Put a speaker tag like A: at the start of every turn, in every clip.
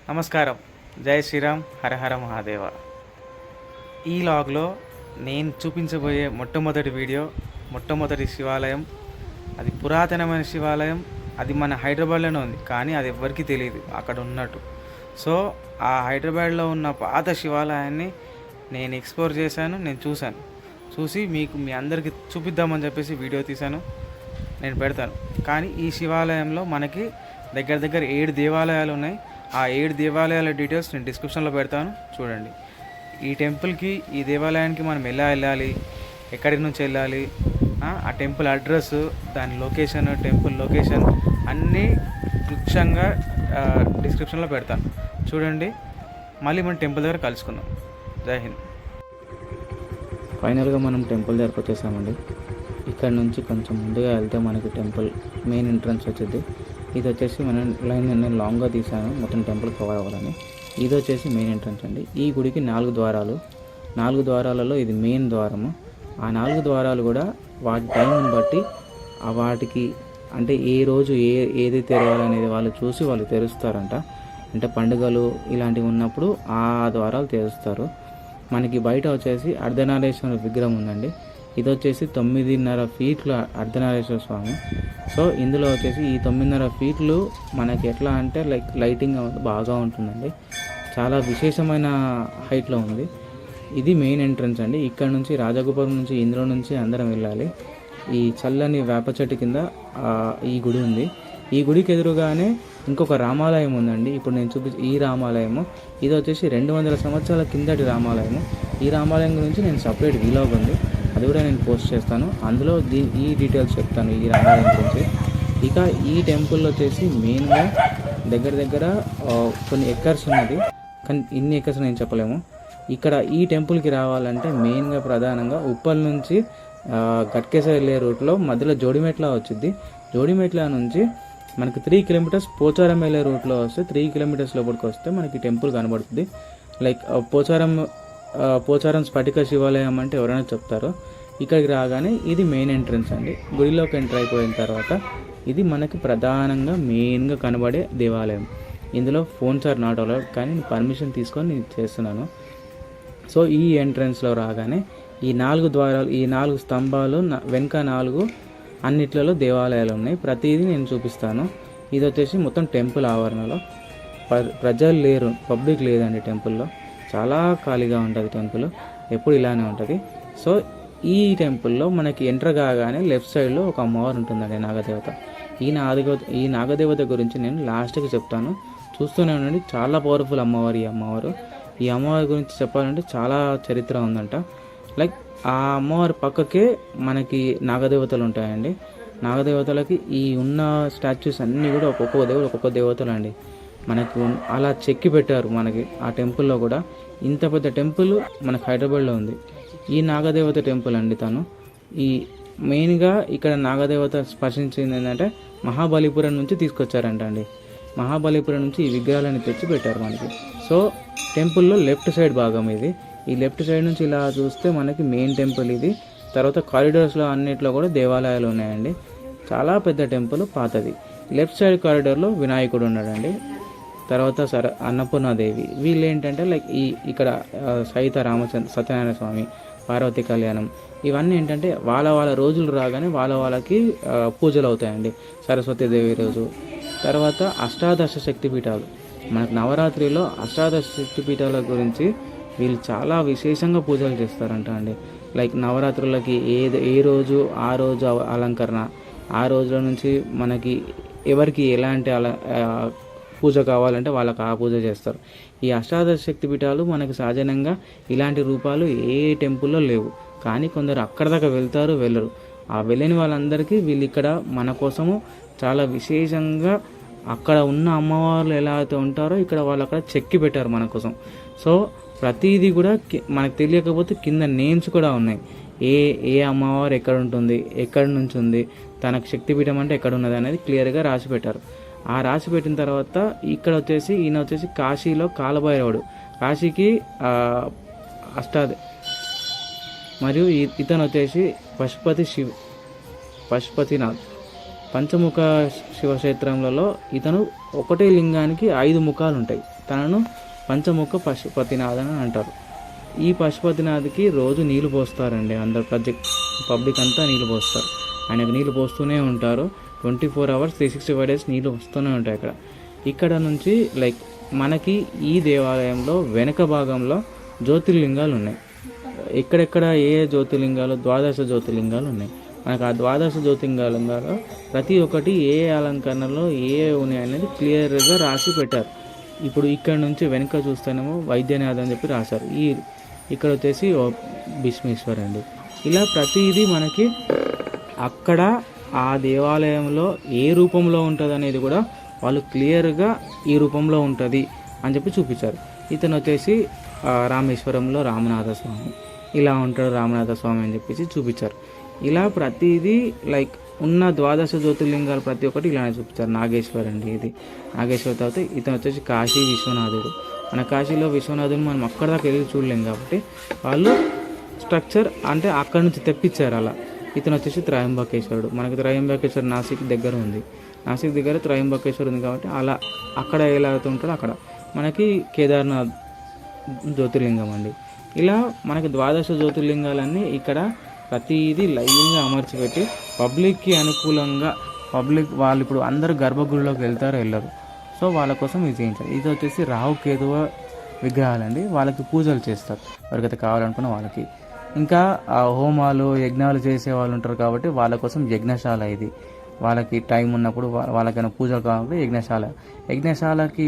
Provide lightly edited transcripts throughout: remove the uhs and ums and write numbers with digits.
A: నమస్కారం. జై శ్రీరామ్, హర హర మహాదేవ. ఈ లాగ్లో నేను చూపించబోయే మొట్టమొదటి శివాలయం, అది పురాతనమైన శివాలయం. అది మన హైదరాబాద్లోనే ఉంది, కానీ అది ఎవ్వరికీ తెలియదు అక్కడ ఉన్నట్టు. సో ఆ హైదరాబాద్లో ఉన్న పాత శివాలయాన్ని నేను ఎక్స్ప్లోర్ చేశాను, నేను చూసి మీ అందరికీ చూపిద్దామని చెప్పేసి వీడియో తీశాను, నేను పెడతాను. కానీ ఈ శివాలయంలో మనకి దగ్గర 7 దేవాలయాలు ఉన్నాయి. ఆ 7 దేవాలయాల డీటెయిల్స్ నేను డిస్క్రిప్షన్లో పెడతాను, చూడండి. ఈ దేవాలయానికి మనం ఎలా వెళ్ళాలి, ఎక్కడి నుంచి వెళ్ళాలి, ఆ టెంపుల్ అడ్రస్, దాని లొకేషన్, టెంపుల్ లొకేషన్ అన్నీ క్లుప్తంగా డిస్క్రిప్షన్లో పెడతాను, చూడండి. మళ్ళీ మనం టెంపుల్ దగ్గర కలుసుకుందాం. జై హింద్.
B: ఫైనల్గా మనం టెంపుల్ దగ్గరకు వచ్చేసామండి. ఇక్కడ నుంచి కొంచెం ముందుగా వెళ్తే మనకి టెంపుల్ మెయిన్ ఎంట్రన్స్ వచ్చింది. ఇది వచ్చేసి నేను లాంగ్గా తీసాను మొత్తం టెంపుల్ కవర్ అవ్వాలని. ఇది వచ్చేసి మెయిన్ ఎంట్రన్స్ అండి. ఈ గుడికి 4 ద్వారాలు, 4 ద్వారాలలో ఇది మెయిన్ ద్వారము. ఆ 4 ద్వారాలు కూడా వాటి టైంని బట్టి వాటికి అంటే ఏ రోజు ఏది తెరవాలనేది వాళ్ళు చూసి వాళ్ళు తెరుస్తారంట. అంటే పండుగలు ఇలాంటివి ఉన్నప్పుడు ఆ ద్వారాలు తెరుస్తారు. మనకి బయట వచ్చేసి అర్ధనారీశ్వర విగ్రహం ఉందండి. ఇది వచ్చేసి 9.5 ఫీట్ల అర్ధనారీశ్వర స్వామి. సో ఇందులో వచ్చేసి ఈ 9.5 ఫీట్లు మనకి ఎట్లా అంటే లైటింగ్ బాగా ఉంటుందండి. చాలా విశేషమైన హైట్లో ఉంది. ఇది మెయిన్ ఎంట్రన్స్ అండి. ఇక్కడ నుంచి రాజగోపురం నుంచి ఇందులో నుంచి అందరం వెళ్ళాలి. ఈ చల్లని వేప చెట్టు కింద ఈ గుడి ఉంది. ఈ గుడికి ఎదురుగానే ఇంకొక రామాలయం ఉందండి. ఇప్పుడు నేను ఈ రామాలయము, ఇది వచ్చేసి 200 సంవత్సరాల కిందటి రామాలయము. ఈ రామాలయం గురించి నేను సపరేట్ వీలాగ్ ఉంది, అది కూడా నేను పోస్ట్ చేస్తాను. అందులో ఈ డీటెయిల్స్ చెప్తాను ఈ రామాలయం గురించి. ఇక ఈ టెంపుల్ వచ్చేసి మెయిన్గా దగ్గర కొన్ని ఎకర్స్ ఉన్నది, కానీ ఇన్ని ఎకర్స్ నేను చెప్పలేము. ఇక్కడ ఈ టెంపుల్కి రావాలంటే మెయిన్గా ప్రధానంగా ఉప్పల్ నుంచి గట్కేసర్ వెళ్ళే రూట్లో మధ్యలో జోడిమెట్ల వచ్చింది. జోడిమెట్ల నుంచి మనకి 3 కిలోమీటర్స్ పోచారం వెళ్ళే రూట్లో వస్తే 3 కిలోమీటర్స్ లోపలికి వస్తే మనకి టెంపుల్ కనబడుతుంది. పోచారం స్ఫటిక శివాలయం అంటే ఎవరైనా చెప్తారో. ఇక్కడికి రాగానే ఇది మెయిన్ ఎంట్రన్స్ అండి. గుడిలోకి ఎంటర్ అయిపోయిన తర్వాత ఇది మనకి ప్రధానంగా మెయిన్గా కనబడే దేవాలయం. ఇందులో ఫోన్స్ ఆర్ నాట్ అలౌడ్, కానీ నేను పర్మిషన్ తీసుకొని నేను చేస్తున్నాను. సో ఈ ఎంట్రన్స్లో రాగానే ఈ 4 ద్వారాలు, ఈ 4 స్తంభాలు వెనక 4 అన్నిట్లలో దేవాలయాలు ఉన్నాయి. ప్రతిదీ నేను చూపిస్తాను. ఇది వచ్చేసి మొత్తం టెంపుల్ ఆవరణలో ప్రజలు లేరు, పబ్లిక్ లేదండి. టెంపుల్లో చాలా ఖాళీగా ఉంటుంది టెంపుల్, ఎప్పుడు ఇలానే ఉంటుంది. సో ఈ టెంపుల్లో మనకి ఎంటర్ కాగానే లెఫ్ట్ సైడ్లో ఒక అమ్మవారు ఉంటుందండి, నాగదేవత. ఈ నాగదేవత గురించి నేను లాస్ట్కి చెప్తాను, చూస్తూనే ఉండండి. చాలా పవర్ఫుల్ అమ్మవారు ఈ అమ్మవారి గురించి చెప్పాలంటే చాలా చరిత్ర ఉందంట. ఆ అమ్మవారి పక్కకే మనకి నాగదేవతలు ఉంటాయండి. నాగదేవతలకి ఈ ఉన్న స్టాచ్యూస్ అన్నీ కూడా ఒక్కొక్క దేవతలు అండి. మనకు అలా చెక్కి పెట్టారు మనకి ఆ టెంపుల్లో కూడా. ఇంత పెద్ద టెంపుల్ మనకు హైదరాబాద్లో ఉంది. ఈ నాగదేవత టెంపుల్ అండి. తను ఈ మెయిన్గా ఇక్కడ నాగదేవత స్పర్శించింది ఏంటంటే మహాబలిపురం నుంచి తీసుకొచ్చారంట అండి. మహాబలిపురం నుంచి ఈ విగ్రహాలను తెచ్చి పెట్టారు మనకి. సో టెంపుల్లో లెఫ్ట్ సైడ్ భాగం ఇది. ఈ లెఫ్ట్ సైడ్ నుంచి ఇలా చూస్తే మనకి మెయిన్ టెంపుల్ ఇది. తర్వాత కారిడార్స్లో అన్నిట్లో కూడా దేవాలయాలు ఉన్నాయండి. చాలా పెద్ద టెంపుల్, పాతది. లెఫ్ట్ సైడ్ కారిడార్లో వినాయకుడు ఉన్నాడండి. తర్వాత అన్నపూర్ణాదేవి. వీళ్ళు ఏంటంటే ఇక్కడ సత్యనారాయణ స్వామి, పార్వతి కళ్యాణం, ఇవన్నీ ఏంటంటే వాళ్ళ రోజులు రాగానే వాళ్ళకి పూజలు అవుతాయండి. సరస్వతీదేవి రోజు. తర్వాత అష్టాదశ శక్తిపీఠాలు. మనకు నవరాత్రిలో అష్టాదశ శక్తిపీఠాల గురించి వీళ్ళు చాలా విశేషంగా పూజలు చేస్తారంట అండి. నవరాత్రులకి ఏ రోజు ఆ రోజు అలంకరణ, ఆ రోజుల నుంచి మనకి ఎవరికి ఎలాంటి పూజ కావాలంటే వాళ్ళకి ఆ పూజ చేస్తారు. ఈ అష్టాదశ శక్తి పీఠాలు మనకి సహజంగా ఇలాంటి రూపాలు ఏ టెంపుల్లో లేవు, కానీ కొందరు అక్కడ దాకా వెళ్ళరు. ఆ వెళ్ళని వాళ్ళందరికీ వీళ్ళు ఇక్కడ మన కోసము చాలా విశేషంగా అక్కడ ఉన్న అమ్మవార్లు ఎలా అయితే ఉంటారో ఇక్కడ వాళ్ళు అక్కడ చెక్కి పెట్టారు మన కోసం. సో ప్రతిదీ కూడా మనకు తెలియకపోతే కింద నేమ్స్ కూడా ఉన్నాయి. ఏ అమ్మవారు ఎక్కడ ఉంటుంది, ఎక్కడి నుంచి ఉంది, తనకు శక్తిపీఠం అంటే ఎక్కడ ఉన్నది అనేది క్లియర్గా రాసి పెట్టారు. ఆ రాసి పెట్టిన తర్వాత ఈయన వచ్చేసి కాశీలో కాలభైరవుడు, కాశీకి మరియు ఇతను వచ్చేసి పశుపతినాథ్. పంచముఖ శివక్షేత్రంలో ఇతను ఒకటే లింగానికి 5 ముఖాలు ఉంటాయి. తనను పంచముఖ పశుపతినాథ్ అని అంటారు. ఈ పశుపతినాథ్కి రోజు నీళ్లు పోస్తారండి. అందరు పబ్లిక్ అంతా నీళ్లు పోస్తారు. ఆయనకు నీళ్లు పోస్తూనే ఉంటారు. 24 hours 365 days నీళ్లు వస్తూనే ఉంటాయి ఇక్కడ నుంచి లైక్ మనకి ఈ దేవాలయంలో వెనక భాగంలో జ్యోతిర్లింగాలు ఉన్నాయి. ఎక్కడెక్కడ ఏ జ్యోతిర్లింగాలు, 12 జ్యోతిర్లింగాలు ఉన్నాయి. మనకు ఆ 12 జ్యోతిర్లింగాలు ప్రతి ఒక్కటి ఏ అలంకరణలో ఏ ఉన్నాయి అనేది క్లియర్గా రాసి పెట్టారు. ఇప్పుడు ఇక్కడ నుంచి వెనక చూస్తేనేమో వైద్యనాథ్ అని చెప్పి రాశారు. ఇక్కడ వచ్చేసి భీష్మేశ్వర్ అండి. ఇలా ప్రతిదీ మనకి అక్కడ ఆ దేవాలయంలో ఏ రూపంలో ఉంటుంది అనేది కూడా వాళ్ళు క్లియర్గా ఈ రూపంలో ఉంటుంది అని చెప్పి చూపించారు. ఇతను వచ్చేసి రామేశ్వరంలో రామనాథ స్వామి, ఇలా ఉంటాడు రామనాథ స్వామి అని చెప్పేసి చూపించారు. ఇలా ప్రతిదీ లైక్ ఉన్న 12 జ్యోతిర్లింగాలు ప్రతి ఒక్కటి ఇలానే చూపించారు. నాగేశ్వర్ అండి, ఇది నాగేశ్వర్. తర్వాత ఇతను వచ్చేసి కాశీ విశ్వనాథుడు. మన కాశీలో విశ్వనాథుని మనం అక్కడ దాకా వెళ్ళి చూడలేం కాబట్టి వాళ్ళు స్ట్రక్చర్ అంటే అక్కడ నుంచి తెప్పించారు అలా. ఇతను వచ్చేసి త్రయంబకేశ్వరుడు. మనకి త్రయంబకేశ్వర్ నాసిక్ దగ్గర ఉంది. నాసిక్ దగ్గర త్రయంబకేశ్వర్ ఉంది కాబట్టి అలా అక్కడ ఎలా అవుతుంటాడో అక్కడ మనకి కేదార్నాథ్ జ్యోతిర్లింగం అండి. ఇలా మనకి 12 జ్యోతిర్లింగాలన్నీ ఇక్కడ ప్రతిదీ లైన్గా అమర్చిపెట్టి పబ్లిక్కి అనుకూలంగా వాళ్ళు ఇప్పుడు అందరూ గర్భగుడిలోకి వెళ్ళరు. సో వాళ్ళ కోసం ఇది చేయించారు. ఇది వచ్చేసి రాహు కేతువ విగ్రహాలండి. వాళ్ళకి పూజలు చేస్తారు ఎవరికైతే కావాలనుకున్న వాళ్ళకి. ఇంకా హోమాలు యజ్ఞాలు చేసే వాళ్ళు ఉంటారు కాబట్టి వాళ్ళ కోసం యజ్ఞశాల ఇది. వాళ్ళకి టైం ఉన్నప్పుడు వాళ్ళకైనా పూజలు కావాలంటే యజ్ఞశాలకి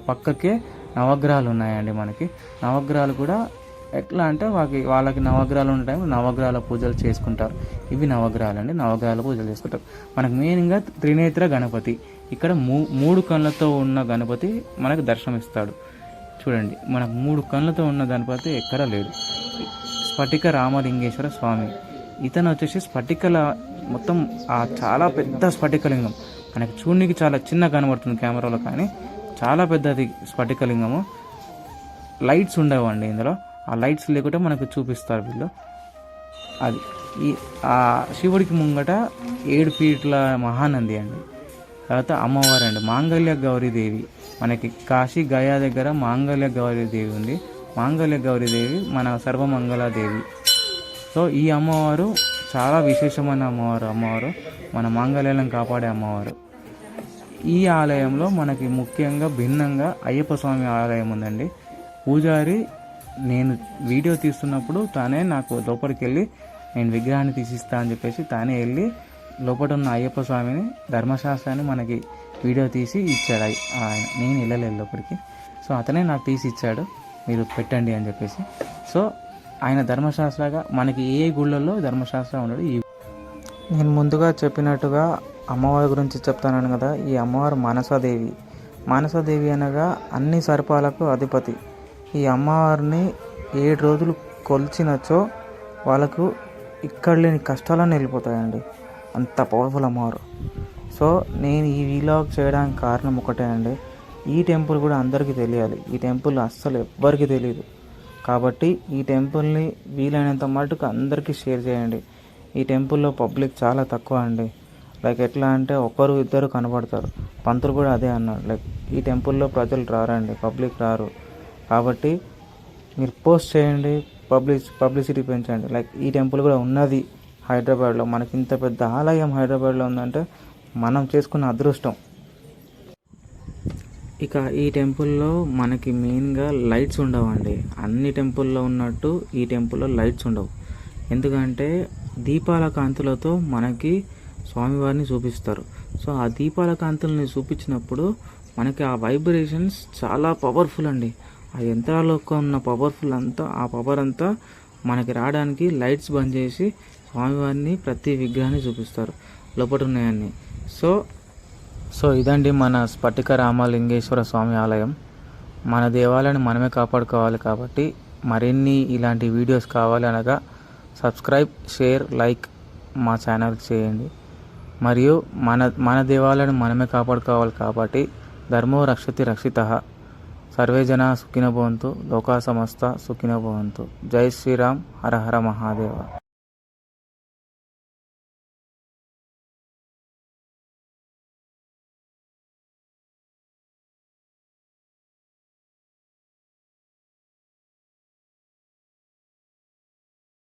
B: పక్కకే నవగ్రహాలు ఉన్నాయండి. మనకి నవగ్రహాలు కూడా ఎట్లా అంటే వాళ్ళకి నవగ్రహాలు ఉన్న టైంలో నవగ్రహాల పూజలు చేసుకుంటారు. ఇవి నవగ్రహాలు అండి, నవగ్రహాల పూజలు చేసుకుంటారు. మనకు మెయిన్గా త్రినేత్ర గణపతి, ఇక్కడ 3 కళ్ళతో ఉన్న గణపతి మనకు దర్శనమిస్తాడు. చూడండి, మనకు 3 కళ్ళతో ఉన్న గణపతి ఎక్కడ లేడు. స్ఫటిక రామలింగేశ్వర స్వామి, ఇతను వచ్చేసి స్ఫటికల మొత్తం చాలా పెద్ద స్ఫటికలింగం. మనకి చూడడానికి చాలా చిన్న కనబడుతుంది కెమెరాలో, కానీ చాలా పెద్దది స్ఫటికలింగము. లైట్స్ ఉండవండి ఇందులో. ఆ లైట్స్ లేకుంటే మనకు చూపిస్తారు వీళ్ళు. అది శివుడికి ముంగట 7 ఫీట్ల మహానంది అండి. తర్వాత అమ్మవారు అండి, మాంగళ్య గౌరీదేవి. మనకి కాశీ గయా దగ్గర మాంగళ్య గౌరీదేవి ఉంది. మాంగళ్య గౌరీదేవి మన సర్వమంగళాదేవి. సో ఈ అమ్మవారు చాలా విశేషమైన అమ్మవారు మన మాంగళ్యాలను కాపాడే అమ్మవారు. ఈ ఆలయంలో మనకి ముఖ్యంగా భిన్నంగా అయ్యప్ప స్వామి ఆలయం ఉందండి. పూజారి నేను వీడియో తీస్తున్నప్పుడు తానే నాకు లోపలికి వెళ్ళి నేను విగ్రహాన్ని తీసిస్తా అని చెప్పేసి తానే వెళ్ళి లోపల ఉన్న అయ్యప్ప స్వామిని ధర్మశాస్త్రాన్ని మనకి వీడియో తీసి ఇచ్చాడు ఆయన. నేను వెళ్ళలేదు లోపలికి. సో అతనే నాకు తీసి ఇచ్చాడు, మీరు పెట్టండి అని చెప్పేసి. సో ఆయన ధర్మశాస్త్రగా మనకి ఏ గుళ్ళల్లో ధర్మశాస్త్రం ఉండదు. నేను ముందుగా చెప్పినట్టుగా అమ్మవారి గురించి చెప్తాను కదా. ఈ అమ్మవారు మానసాదేవి. మానసాదేవి అనగా అన్ని సర్పాలకు అధిపతి. ఈ అమ్మవారిని 7 రోజులు కొలిచినచో వాళ్ళకు ఇక్కడ లేని కష్టాలన్నీ వెళ్ళిపోతాయండి. అంత పవర్ఫుల్ అమ్మవారు. సో నేను ఈ వీలాగ్ చేయడానికి కారణం ఒకటే అండి, ఈ టెంపుల్ కూడా అందరికీ తెలియాలి. ఈ టెంపుల్ అస్సలు ఎవ్వరికి తెలియదు కాబట్టి ఈ టెంపుల్ని వీలైనంత మటుకు అందరికీ షేర్ చేయండి. ఈ టెంపుల్లో పబ్లిక్ చాలా తక్కువ అండి. లైక్ ఎట్లా అంటే 1-2 కనబడతారు. పంతులు కూడా అదే అన్నాడు, లైక్ ఈ టెంపుల్లో ప్రజలు రారండి, పబ్లిక్ రారు. కాబట్టి మీరు పోస్ట్ చేయండి, పబ్లిసిటీ పెంచండి. లైక్ ఈ టెంపుల్ కూడా ఉన్నది హైదరాబాద్లో. మనకి ఇంత పెద్ద ఆలయం హైదరాబాద్లో ఉందంటే మనం చేసుకున్న అదృష్టం. ఇక ఈ టెంపుల్లో మనకి మెయిన్గా లైట్స్ ఉండవండి. అన్ని టెంపుల్లో ఉన్నట్టు ఈ టెంపుల్లో లైట్స్ ఉండవు. ఎందుకంటే దీపాల కాంతులతో మనకి స్వామివారిని చూపిస్తారు. సో ఆ దీపాల కాంతుల్ని చూపించినప్పుడు మనకి ఆ వైబ్రేషన్స్ చాలా పవర్ఫుల్ అండి. ఆ యంత్రాల్లో ఉన్న పవర్ఫుల్ అంతా, ఆ పవర్ అంతా మనకి రావడానికి లైట్స్ బంద్ చేసి స్వామివారిని ప్రతి విగ్రహాన్ని చూపిస్తారు లోపల ఉన్నాయన్నీ. సో ఇదండి మన స్ఫటిక రామలింగేశ్వర స్వామి ఆలయం. మన దేవాలయాన్ని మనమే కాపాడుకోవాలి కాబట్టి మరిన్ని ఇలాంటి వీడియోస్ కావాలి అనగా సబ్స్క్రైబ్, షేర్, లైక్ మా ఛానల్కి చేయండి. మరియు మన దేవాలయాన్ని మనమే కాపాడుకోవాలి కాబట్టి ధర్మో రక్షతి రక్షితః. సర్వే జనా సుఖినో భవంతు, లోకా సమస్త సుఖినో భవంతు. జై శ్రీరామ్. హర హర మహాదేవ.